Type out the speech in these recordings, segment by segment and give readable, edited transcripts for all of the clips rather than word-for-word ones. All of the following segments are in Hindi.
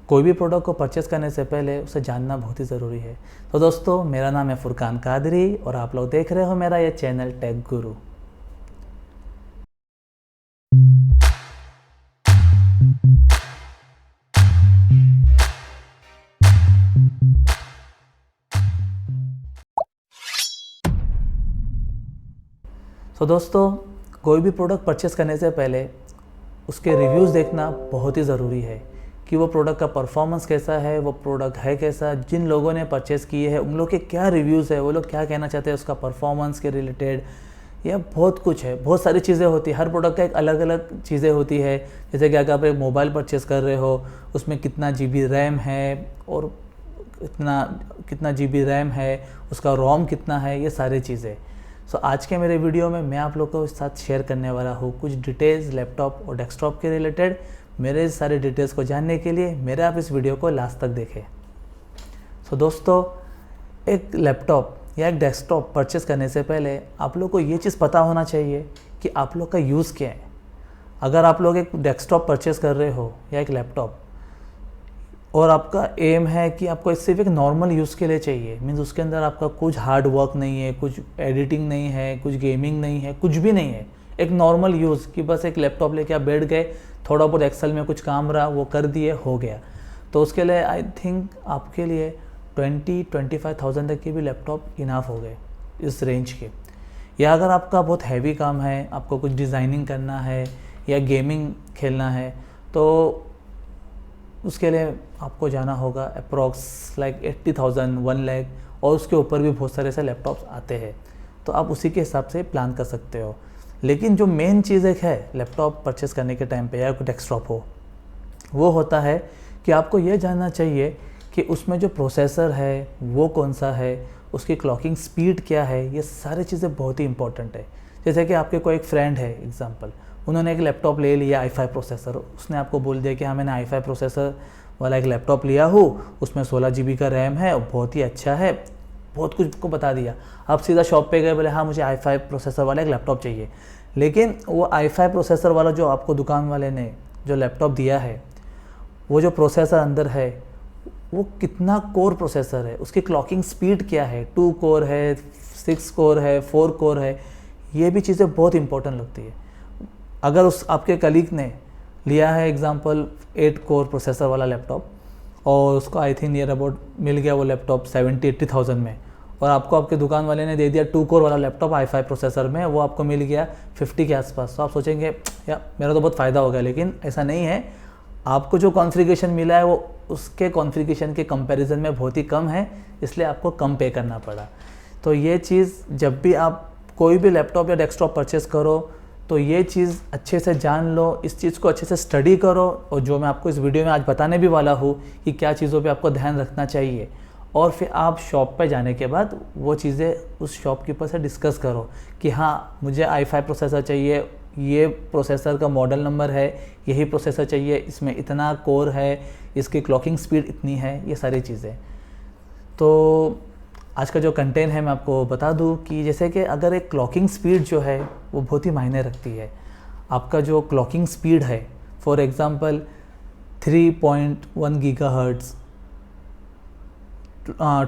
कोई भी प्रोडक्ट को परचेस करने से पहले उसे जानना बहुत ही ज़रूरी है। तो दोस्तों, मेरा नाम है फुरकान कादरी और आप लोग देख रहे हो मेरा ये चैनल टेक गुरु। तो दोस्तों, कोई भी प्रोडक्ट परचेस करने से पहले उसके रिव्यूज़ देखना बहुत ही ज़रूरी है कि वो प्रोडक्ट का परफॉर्मेंस कैसा है, वो प्रोडक्ट है कैसा, जिन लोगों ने परचेस किए हैं उन लोग के क्या रिव्यूज़ है, वो लोग क्या कहना चाहते हैं उसका परफॉर्मेंस के रिलेटेड, या बहुत कुछ है, बहुत सारी चीज़ें होती है। हर प्रोडक्ट का एक अलग अलग चीज़ें होती है। जैसे कि अगर आप एक मोबाइल परचेस कर रहे हो, उसमें कितना GB रैम है और कितना GB रैम है, उसका रोम कितना है, ये सारी चीज़ें। सो आज के मेरे वीडियो में मैं आप लोग को साथ शेयर करने वाला हूँ कुछ डिटेल्स लैपटॉप और डेस्कटॉप के रिलेटेड। मेरे सारे डिटेल्स को जानने के लिए मेरे आप इस वीडियो को लास्ट तक देखें। सो दोस्तों, एक लैपटॉप या एक डेस्कटॉप परचेस करने से पहले आप लोग को ये चीज़ पता होना चाहिए कि आप लोग का यूज़ क्या है। अगर आप लोग एक डेस्कटॉप परचेस कर रहे हो या एक लैपटॉप और आपका एम है कि आपको सिर्फ एक नॉर्मल यूज़ के लिए चाहिए, मीन्स उसके अंदर आपका कुछ हार्ड वर्क नहीं है, कुछ एडिटिंग नहीं है, कुछ गेमिंग नहीं है, कुछ भी नहीं है, एक नॉर्मल यूज़ कि बस एक लैपटॉप लेके आप बैठ गए, थोड़ा बहुत एक्सेल में कुछ काम रहा वो कर दिए, हो गया, तो उसके लिए आई थिंक आपके लिए 20-25,000 तक के भी लैपटॉप इनाफ हो गए इस रेंज के। या अगर आपका बहुत हैवी काम है, आपको कुछ डिज़ाइनिंग करना है या गेमिंग खेलना है, तो उसके लिए आपको जाना होगा अप्रॉक्स लाइक 80,000 1 लाख, और उसके ऊपर भी बहुत सारे ऐसे लैपटॉप्स आते हैं, तो आप उसी के हिसाब से प्लान कर सकते हो। लेकिन जो मेन चीज़ एक है लैपटॉप परचेस करने के टाइम पे या कोई डेस्कटॉप हो, वो होता है कि आपको ये जानना चाहिए कि उसमें जो प्रोसेसर है वो कौन सा है, उसकी क्लॉकिंग स्पीड क्या है। ये सारी चीज़ें बहुत ही इंपॉर्टेंट है। जैसे कि आपके कोई एक फ्रेंड है एग्जांपल, उन्होंने एक लैपटॉप ले लिया i5 प्रोसेसर, उसने आपको बोल दिया कि हाँ मैंने i5 प्रोसेसर वाला एक लैपटॉप लिया हूँ, उसमें 16 GB का रैम है, बहुत ही अच्छा है, बहुत कुछ को बता दिया। आप सीधा शॉप पे गए, बोले हाँ मुझे i5 प्रोसेसर वाला एक लैपटॉप चाहिए, लेकिन वो i5 प्रोसेसर वाला जो आपको दुकान वाले ने जो लैपटॉप दिया है, वो जो प्रोसेसर अंदर है वो कितना कोर प्रोसेसर है, उसकी क्लॉकिंग स्पीड क्या है, 2 कोर है, 6 कोर है, 4 कोर है, ये भी चीज़ें बहुत इंपॉर्टेंट लगती है। अगर उस आपके कलीग ने लिया है एग्जांपल 8 कोर प्रोसेसर वाला लैपटॉप और उसको आई थिंक नियर अबाउट मिल गया वो लैपटॉप 70-80,000 में, और आपको आपके दुकान वाले ने दे दिया 2 कोर वाला लैपटॉप i5 प्रोसेसर में, वो आपको मिल गया 50 के आसपास, तो आप सोचेंगे या मेरा तो बहुत फ़ायदा हो गया, लेकिन ऐसा नहीं है। आपको जो कॉन्फ़िगरेशन मिला है वो उसके कॉन्फ़िगरेशन के कंपैरिजन में बहुत ही कम है, इसलिए आपको कम पे करना पड़ा। तो ये चीज़ जब भी आप कोई भी लैपटॉप या डेस्कटॉप परचेस करो तो ये चीज़ अच्छे से जान लो, इस चीज़ को अच्छे से स्टडी करो, और जो मैं आपको इस वीडियो में आज बताने भी वाला हूँ कि क्या चीज़ों पे आपको ध्यान रखना चाहिए, और फिर आप शॉप पे जाने के बाद वो चीज़ें उस शॉपकीपर से डिस्कस करो कि हाँ मुझे i5 प्रोसेसर चाहिए, ये प्रोसेसर का मॉडल नंबर है, यही प्रोसेसर चाहिए, इसमें इतना कोर है, इसकी क्लॉकिंग स्पीड इतनी है, ये सारी चीज़ें। तो आज का जो कंटेंट है मैं आपको बता दूं कि जैसे कि अगर एक क्लॉकिंग स्पीड जो है वो बहुत ही मायने रखती है। आपका जो क्लॉकिंग स्पीड है, फॉर एग्जांपल 3.1 गीगाहर्ट्ज़,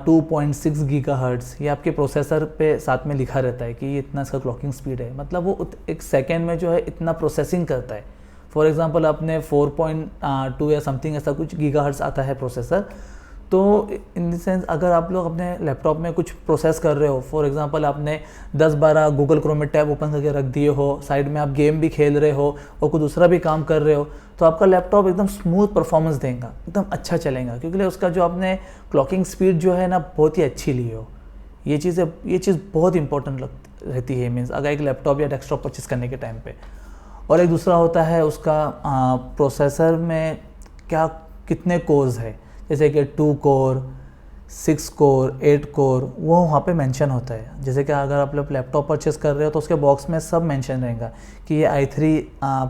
2.6 गीगाहर्ट्ज़, ये आपके प्रोसेसर पे साथ में लिखा रहता है कि ये इतना इसका क्लॉकिंग स्पीड है, मतलब वो एक सेकेंड में जो है इतना प्रोसेसिंग करता है। फॉर एग्जांपल आपने 4.2 या समथिंग ऐसा कुछ गीगाहर्ट्ज़ आता है प्रोसेसर, तो इन द सेंस अगर आप लोग अपने लैपटॉप में कुछ प्रोसेस कर रहे हो, फॉर एग्जांपल आपने 10-12 गूगल क्रोम में टैब ओपन करके रख दिए हो, साइड में आप गेम भी खेल रहे हो और कुछ दूसरा भी काम कर रहे हो, तो आपका लैपटॉप एकदम स्मूथ परफॉर्मेंस देगा, एकदम अच्छा चलेगा, क्योंकि उसका जो आपने क्लॉकिंग स्पीड जो है ना बहुत ही अच्छी ली हो। ये चीज़ बहुत इंपॉर्टेंट रहती है, मीन्स अगर एक लैपटॉप या डेस्कटॉप परचेस करने के टाइम पर। और एक दूसरा होता है उसका प्रोसेसर में कितने कोर्स है, जैसे कि 2 कोर, 6 कोर, 8 कोर, वो वहाँ पे मेंशन होता है। जैसे कि अगर आप लैपटॉप परचेस कर रहे हो तो उसके बॉक्स में सब मेंशन रहेगा कि ये i3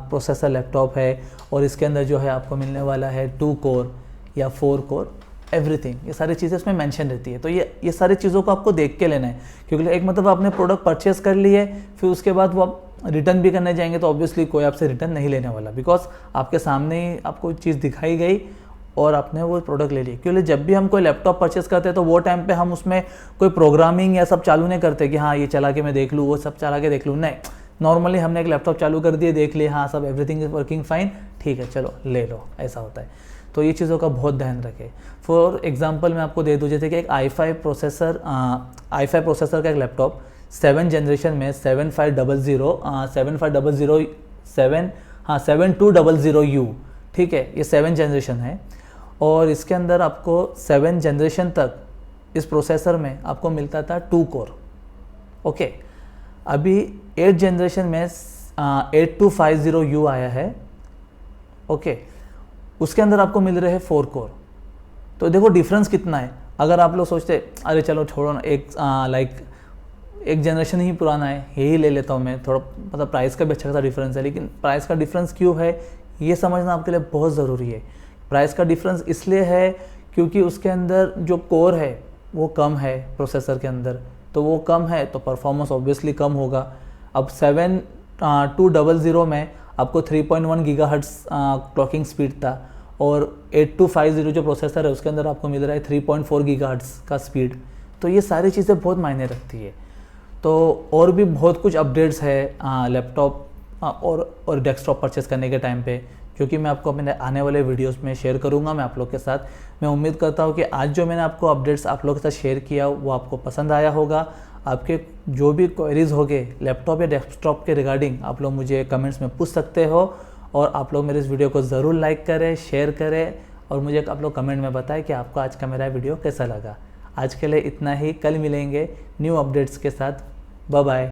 प्रोसेसर लैपटॉप है, और इसके अंदर जो है आपको मिलने वाला है 2 कोर या 4 कोर, एवरीथिंग, ये सारी चीज़ें इसमें मेंशन रहती है। तो ये सारी चीज़ों को आपको देख के लेना है, क्योंकि एक मतलब आपने प्रोडक्ट परचेस कर लिए, फिर उसके बाद वो आप रिटर्न भी करने जाएंगे तो ऑब्वियसली कोई आपसे रिटर्न नहीं लेने वाला, बिकॉज आपके सामने ही आपको चीज़ दिखाई गई और आपने वो प्रोडक्ट ले लिया। क्योंकि जब भी हम कोई लैपटॉप परचेस करते हैं तो वो टाइम पे हम उसमें कोई प्रोग्रामिंग या सब चालू नहीं करते कि हाँ ये चला के मैं देख लूँ, वो सब चला के देख लूँ, नहीं। नॉर्मली हमने एक लैपटॉप चालू कर दिए, देख लिया, हाँ सब एवरीथिंग इज़ वर्किंग फाइन, ठीक है चलो ले लो, ऐसा होता है। तो ये चीज़ों का बहुत ध्यान रखें। फॉर एग्जांपल मैं आपको दे दूँ, जैसे कि एक i5 प्रोसेसर का एक लैपटॉप 7 जनरेशन में 7200U, ठीक है, ये 7 जनरेशन है। और इसके अंदर आपको 7 जनरेशन तक इस प्रोसेसर में आपको मिलता था 2 कोर, ओके। अभी 8 जनरेशन में 8250U आया है, ओके, उसके अंदर आपको मिल रहे हैं 4 कोर। तो देखो डिफरेंस कितना है। अगर आप लोग सोचते अरे चलो छोड़ो ना, एक जनरेशन ही पुराना है, यही ले लेता हूँ मैं, थोड़ा मतलब प्राइस का भी अच्छा खासा डिफरेंस है। लेकिन प्राइस का डिफरेंस क्यों है ये समझना आपके लिए बहुत ज़रूरी है। प्राइस का डिफरेंस इसलिए है क्योंकि उसके अंदर जो कोर है वो कम है प्रोसेसर के अंदर, तो वो कम है तो परफॉर्मेंस ऑब्वियसली कम होगा। अब 7200 में आपको 3.1 गीगाहर्ट्ज़ क्लॉकिंग स्पीड था, और 8250 जो प्रोसेसर है उसके अंदर आपको मिल रहा है 3.4 गीगाहर्ट्ज़ का स्पीड। तो ये सारी चीज़ें बहुत मायने रखती है। तो और भी बहुत कुछ अपडेट्स है लैपटॉप और डेस्कटॉप परचेस करने के टाइम पे, जो कि मैं आपको अपने आने वाले वीडियोस में शेयर करूंगा मैं आप लोग के साथ। मैं उम्मीद करता हूँ कि आज जो मैंने आपको अपडेट्स आप लोगों के साथ शेयर किया वो आपको पसंद आया होगा। आपके जो भी क्वेरीज होंगे लैपटॉप या डेस्कटॉप के रिगार्डिंग, आप लोग मुझे कमेंट्स में पूछ सकते हो। और आप लोग मेरे इस वीडियो को ज़रूर लाइक करें, शेयर करें, और मुझे आप लोग कमेंट में बताएं कि आपको आज का मेरा वीडियो कैसा लगा। आज के लिए इतना ही, कल मिलेंगे न्यू अपडेट्स के साथ। Bye bye.